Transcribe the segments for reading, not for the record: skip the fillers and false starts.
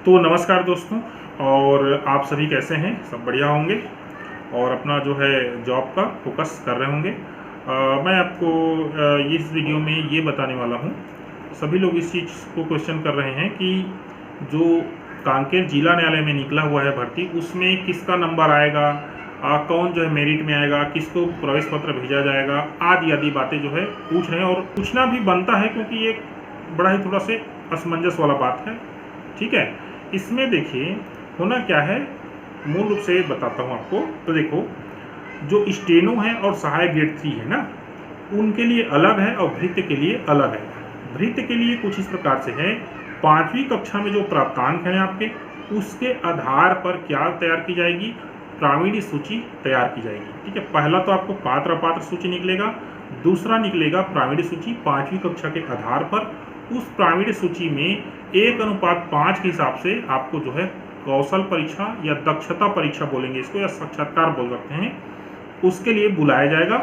तो नमस्कार दोस्तों, और आप सभी कैसे हैं? सब बढ़िया होंगे और अपना जो है जॉब का फोकस कर रहे होंगे। मैं आपको इस वीडियो में ये बताने वाला हूँ। सभी लोग इस चीज़ को क्वेश्चन कर रहे हैं कि जो कांकेर जिला न्यायालय में निकला हुआ है भर्ती, उसमें किसका नंबर आएगा, कौन जो है मेरिट में आएगा, किसको प्रवेश पत्र भेजा जाएगा, आदि आदि बातें जो है पूछ रहे हैं। और पूछना भी बनता है क्योंकि ये बड़ा ही थोड़ा से असमंजस वाला बात है। ठीक है, इसमें देखिए होना क्या है, मूल रूप से बताता हूँ आपको। तो देखो, जो स्टेनो है और सहायक ग्रेड 3 है ना, उनके लिए अलग है और भृत्य के लिए अलग है। भृत्य के लिए कुछ इस प्रकार से है, 5वीं कक्षा में जो प्राप्तांक है आपके, उसके आधार पर क्या तैयार की जाएगी, प्रावीण्य सूची तैयार की जाएगी। ठीक है, पहला तो आपको पात्र अपात्र सूची निकलेगा, दूसरा निकलेगा प्रावीण्य सूची 5वीं कक्षा के आधार पर। उस प्रावीण्य सूची में 1:5 के हिसाब से आपको जो है कौशल परीक्षा या दक्षता परीक्षा बोलेंगे इसको, या साक्षात्कार बोल सकते हैं, उसके लिए बुलाया जाएगा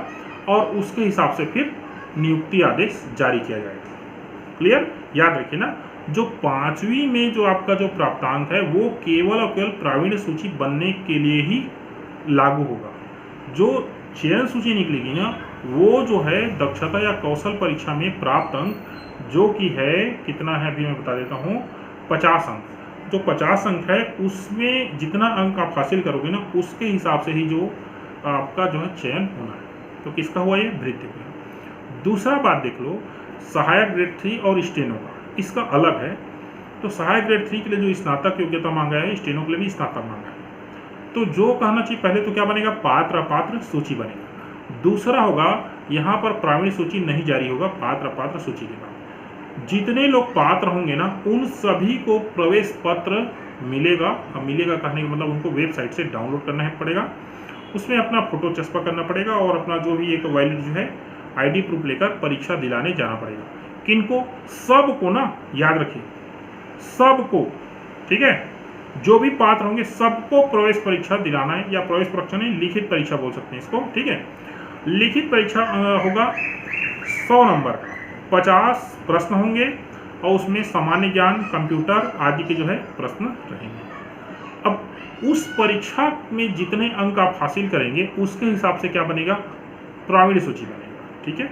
और उसके हिसाब से फिर नियुक्ति आदेश जारी किया जाएगा। क्लियर? याद रखिए ना, जो 5वीं में जो आपका जो प्राप्तांक है वो केवल और केवल प्रावीण्य सूची बनने के लिए ही लागू होगा। जो चयन सूची निकलेगी ना, वो जो है दक्षता या कौशल परीक्षा में प्राप्त अंक जो कि है, कितना है अभी मैं बता देता हूँ, 50 अंक। जो 50 अंक है उसमें जितना अंक आप हासिल करोगे ना, उसके हिसाब से ही जो आपका जो है चयन होना है। तो किसका हुआ ये? भृत्य का। दूसरा बात देख लो, सहायक ग्रेड 3 और स्टेनो का, इसका अलग है। तो सहायक ग्रेड 3 के लिए जो स्नातक योग्यता मांगा है, स्टेनो के लिए भी स्नातक मांगा है। तो जो कहना चाहिए, पहले तो क्या बनेगा, पात्र अपात्र सूची बनेगा। दूसरा होगा, यहाँ पर प्रावीण्य सूची नहीं जारी होगा, पात्र अपात्र सूची के बाद जितने लोग पात्र होंगे ना, उन सभी को प्रवेश पत्र मिलेगा। अब मिलेगा कहने का मतलब उनको वेबसाइट से डाउनलोड करना पड़ेगा, उसमें अपना फोटो चस्पा करना पड़ेगा और अपना जो भी एक वैलिड जो है आईडी प्रूफ लेकर परीक्षा दिलाने जाना पड़ेगा। किनको? सबको ना, याद रखिए, सबको। ठीक है, जो भी पात्र होंगे सबको प्रवेश परीक्षा दिलाना है, या प्रवेश परीक्षा नहीं, लिखित परीक्षा बोल सकते हैं इसको। ठीक है, लिखित परीक्षा होगा 100 नंबर का, 50 प्रश्न होंगे और उसमें सामान्य ज्ञान, कंप्यूटर आदि के जो है प्रश्न रहेंगे। अब उस परीक्षा में जितने अंक आप हासिल करेंगे उसके हिसाब से क्या बनेगा, प्रावीण्य सूची बनेगा। ठीक है,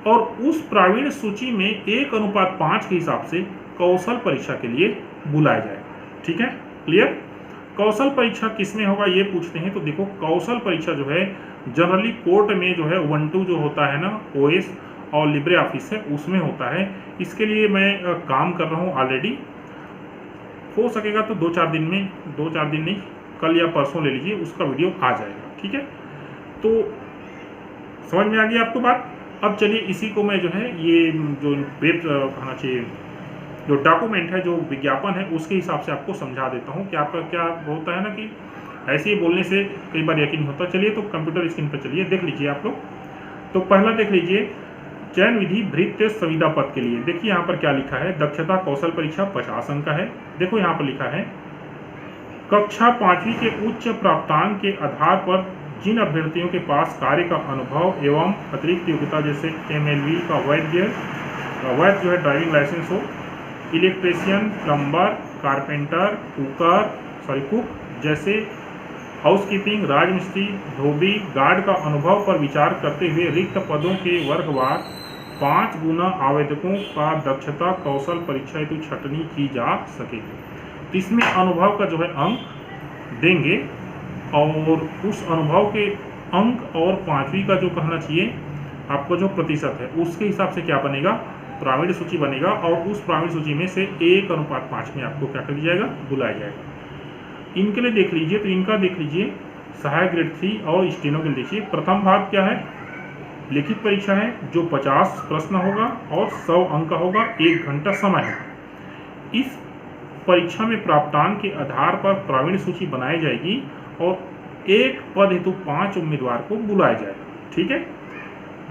और उस प्रावीण्य सूची में 1:5 के हिसाब से कौशल परीक्षा के लिए बुलाया जाएगा। ठीक है, क्लियर? कौशल परीक्षा किसमें होगा ये पूछते हैं, तो देखो, कौशल परीक्षा जो है जनरली कोर्ट में जो है 1-2 जो होता है ना, OS और लिब्रे ऑफिस है, उसमें होता है। इसके लिए मैं काम कर रहा हूँ ऑलरेडी। हो सकेगा तो 2-4 दिन में, 2-4 दिन नहीं, कल या परसों ले लीजिए, उसका वीडियो आ जाएगा। ठीक है, तो समझ में आ गई आपको बात? अब चलिए इसी को मैं जो है, ये जो वेब कहना चाहिए, जो डॉक्यूमेंट है, जो विज्ञापन है, उसके हिसाब से आपको समझा देता हूँ कि आपका क्या होता है ना, कि ऐसे ही बोलने से कई बार यकीन नहीं होता। चलिए तो कंप्यूटर स्क्रीन पर चलिए, देख लीजिए आप लोग। तो पहला देख लीजिए, चयन विधि भृत्य संविदा पद के लिए। देखिए यहाँ पर क्या लिखा है, दक्षता कौशल परीक्षा 50 अंक का है। देखो यहाँ पर लिखा है, कक्षा 5वीं के उच्च प्राप्तांक के आधार पर जिन अभ्यर्थियों के पास कार्य का अनुभव एवं अतिरिक्त योग्यता, जैसे MLV का वैध जो है ड्राइविंग लाइसेंस हो, इलेक्ट्रीशियन, प्लम्बर, कारपेंटर, कुक जैसे हाउसकीपिंग, राजमिस्त्री, धोबी, गार्ड का अनुभव पर विचार करते हुए रिक्त पदों के वर्गवार 5 गुना आवेदकों का दक्षता कौशल परीक्षा हेतु छंटनी की जा सकेगी। तो इसमें अनुभव का जो है अंक देंगे और उस अनुभव के अंक और 5वीं का जो कहना चाहिए आपको जो प्रतिशत है, उसके हिसाब से क्या बनेगा, प्रावीण्य सूची बनेगा। और उस प्रावीण्य सूची में से 1:5 में आपको क्या कर दिया जाएगा, बुलाया जाएगा। इनके लिए देख लीजिए, तो इनका देख लीजिए, सहायक ग्रेड 3 और स्टेनो के लिए देखिए, प्रथम भाग क्या है, लिखित परीक्षा है जो 50 प्रश्न होगा और 100 अंक का होगा, 1 घंटा समय है। इस परीक्षा में प्राप्तांक के आधार पर प्रावीण्य सूची बनाई जाएगी और एक पद हेतु 5 उम्मीदवार को बुलाया जाएगा। ठीक है,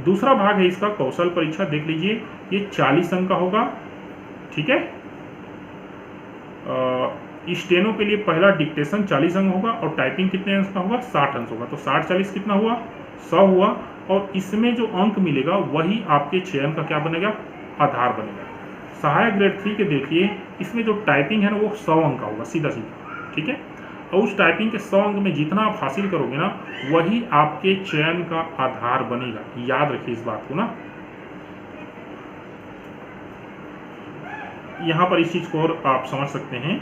दूसरा भाग है इसका कौशल परीक्षा, देख लीजिए, ये 40 अंक का होगा। ठीक है, स्टेनो के लिए पहला डिक्टेशन 40 अंक होगा और टाइपिंग कितने अंक का होगा, 60 अंक होगा। तो 60-40 कितना हुआ, 100 हुआ। और इसमें जो अंक मिलेगा वही आपके चयन का क्या बनेगा, आधार बनेगा। सहायक ग्रेड 3 के देखिए, इसमें जो टाइपिंग है ना वो 100 अंक का होगा, सीधा सीधा, ठीक है। और उस टाइपिंग के 100 अंक में जितना आप हासिल करोगे ना, वही आपके चयन का आधार बनेगा। याद रखिए इस बात को ना। यहाँ पर इस चीज को और आप समझ सकते हैं।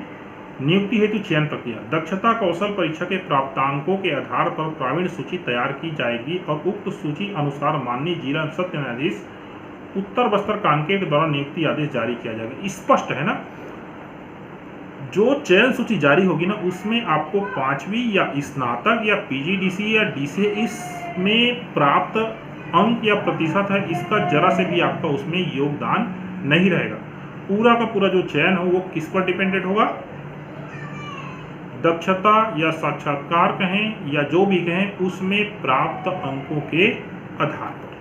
नियुक्ति हेतु चयन प्रक्रिया, दक्षता कौशल परीक्षा के प्राप्तांकों के आधार पर प्रावीण्य सूची तैयार की जाएगी और उक्त सूची अनुसार माननीय जिला सत्य न्यायाधीश उत्तर बस्तर कांकेर के द्वारा नियुक्ति आदेश जारी किया जाएगा। स्पष्ट है ना। जो चयन सूची जारी होगी ना, उसमें आपको 5वीं या स्नातक या पीजीडीसी या डीसीए इसमें प्राप्त अंक या प्रतिशत है, इसका जरा से भी आपका उसमें योगदान नहीं रहेगा। पूरा का पूरा जो चयन हो वो किस पर डिपेंडेंट होगा? दक्षता या साक्षात्कार कहें या जो भी कहें, उसमें प्राप्त अंकों के आधार पर।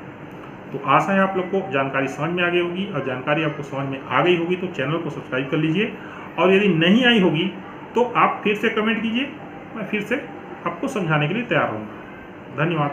तो आशा है आप लोग को जानकारी समझ में आ गई होगी, और जानकारी आपको समझ में आ गई होगी तो चैनल को सब्सक्राइब कर लीजिए, और यदि नहीं आई होगी तो आप फिर से कमेंट कीजिए, मैं फिर से आपको समझाने के लिए तैयार हूँ। धन्यवाद।